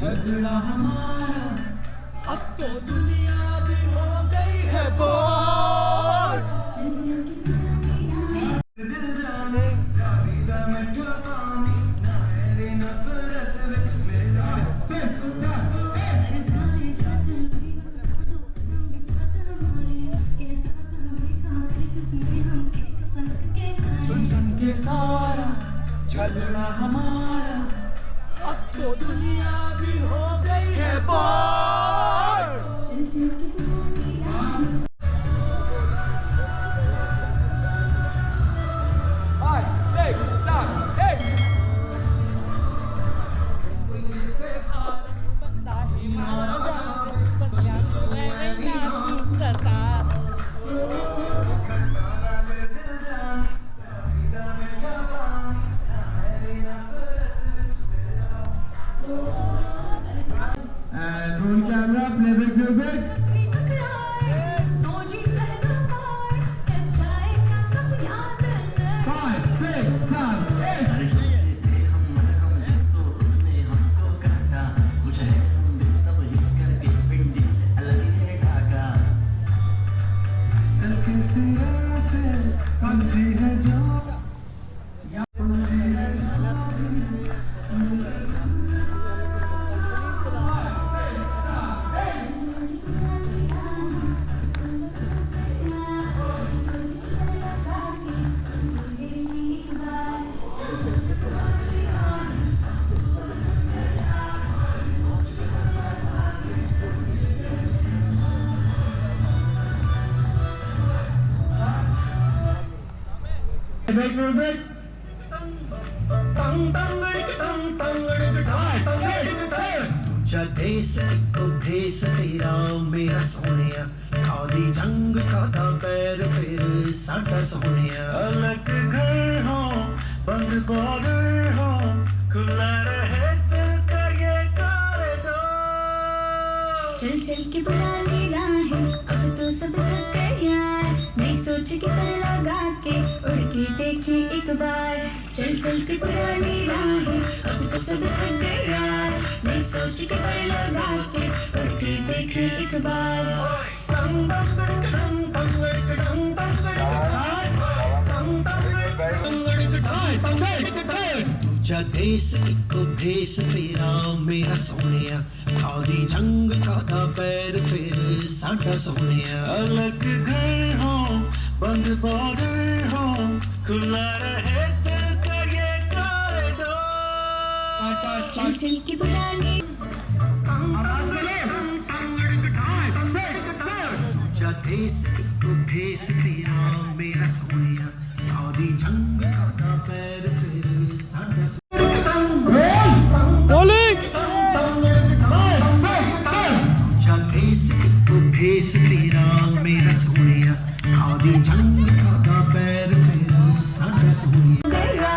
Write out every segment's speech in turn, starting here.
झगड़ा हमारा अब तो दुनिया भी हो गई है बोर। दिल जाने कारीदा में पानी ना मेरी नफरत विच मेरा सुन सुन के सारा झगड़ा हमारा अब तो दुनिया भी हो गई है बोर। Make music. दूजा देश इको भेस तेरा मेरा सोनिया खादी जंग खाता पैर फिर साडा सोनिया अलग घर हो बंद बॉर्डर हो खुला रहे दिल का ये कॉरिडोर। चल चल के पुरानी राहें अब तो सब थक गए यार नहीं सोच के पर लगा के उड़ के देखे एक बार। चल चल के पुरानी राहें अब तो सब थक गए यार नहीं सोच के पर लगा के उड़ के देखे एक बार। दूजा देश इको भेस तेरा मेरा सोनिया खादी जंग खाता पैर फिर साडा सोनिया अलग घर हो बंद बॉर्डर हो खुला रहे दिल का ये कॉरिडोर। चल चल के पुरानी दूजा देश इको भेस तेरा मेरा सोनिया खादी जंग खाता पैर फिर साडा भेस तेरा मेरा सोनिया खादी जंग खाता पैर फिर साडा सोनिया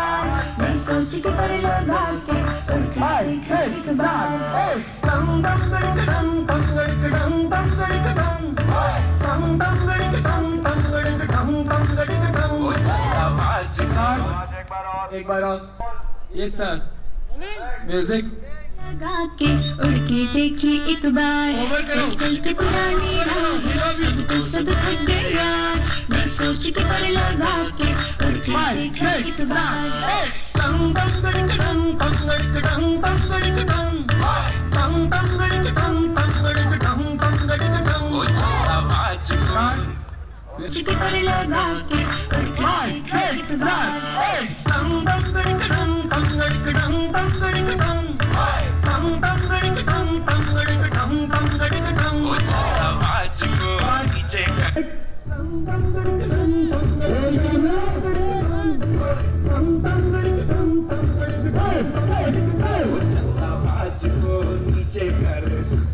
नहीं सोच के पर लगा के उड़ के देखे एक बार। एक बार और यस सर म्यूजिक लगा के उड़ के देखी एक बार। चल चल के पुरानी राहें अब तो सब थक गए यार नहीं सोच के पर लगा के उड़ के देखी एक बार। चिके पर लगा के उड़के एक बार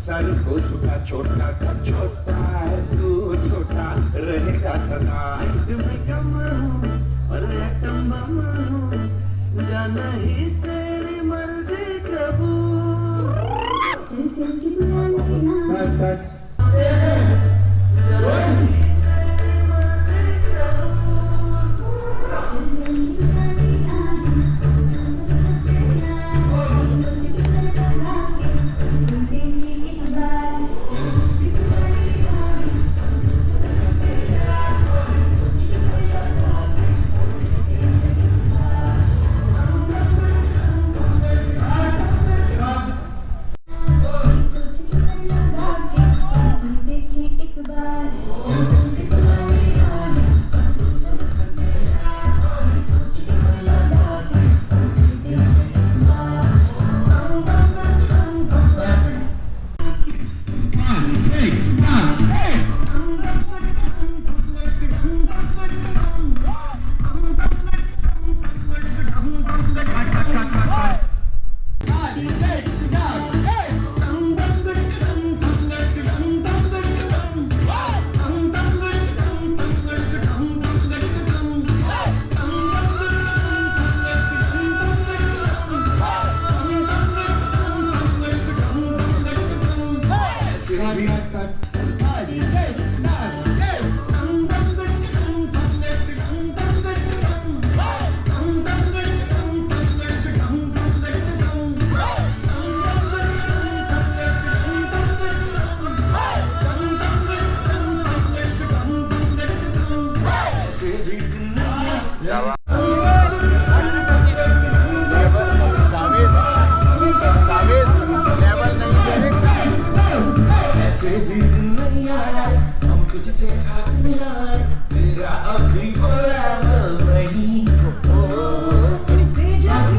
सर को झुका छोटा का छोटा है तू छोटा रहेगा सदा मैं कम हूँ और एटम बम हूँ जाना ही तेरी मर्जी कबूल चल चल के पुरानी राह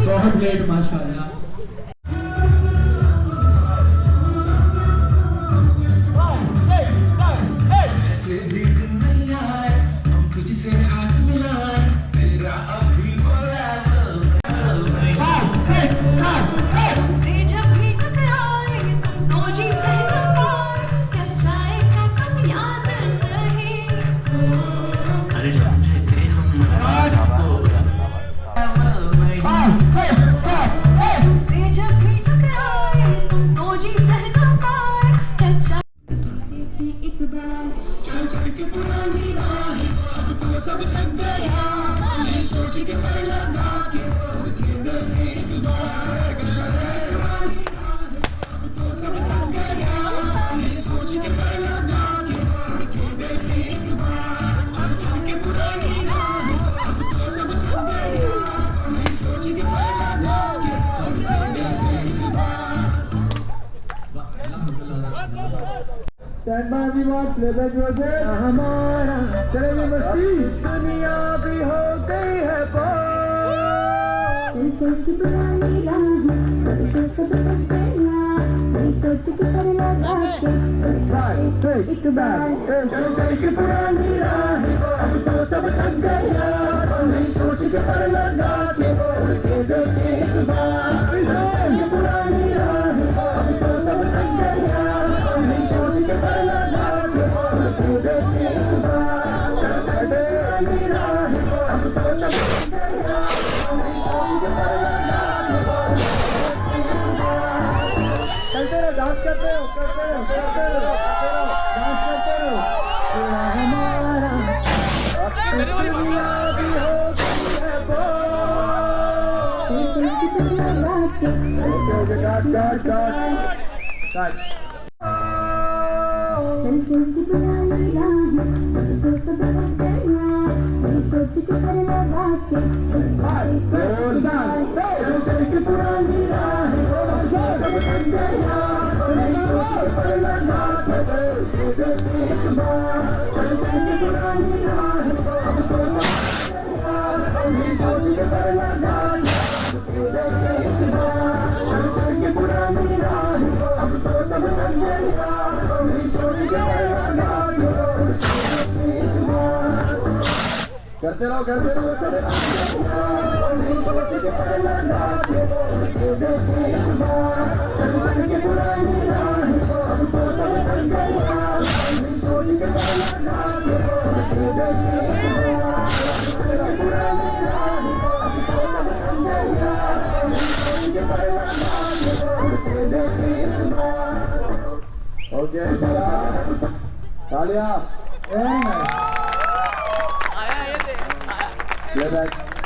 बहुत लेट माशाल्लाह हमारा चलेगी मस्ती दुनिया भी हो गई है चल चल के पुरानी राह अब तो सब थक गया नहीं सोच के पर लगा के उड़के एक बार चल चल के पुरानी राह अब तो सब थक गया नहीं सोच के पर लगा के उड़ के देखे एक बार चल चल के पुरानी राह अब तो सब थक गया नहीं सोच के पर लगा के उड़ के देखे एक बार चल चल के पुरानी राह अब तो सब थक गया नहीं सोच के पर लगा के उड़ के देखे एक बार चलते रहो डांस करते रहो डांस करते रहो तेरा हमारा दुनिया भी हो गई है चल चल के पर लगा के चल चल के पुरानी राह अब तो सब थक गया नहीं सोच के पर लगा के उड़के चल चल के पुरानी राह सब थक गया नहीं सोच के पर लगा के एक बार चल चल करते रहो ओके तालियां वेरी नाइस प्ले बैक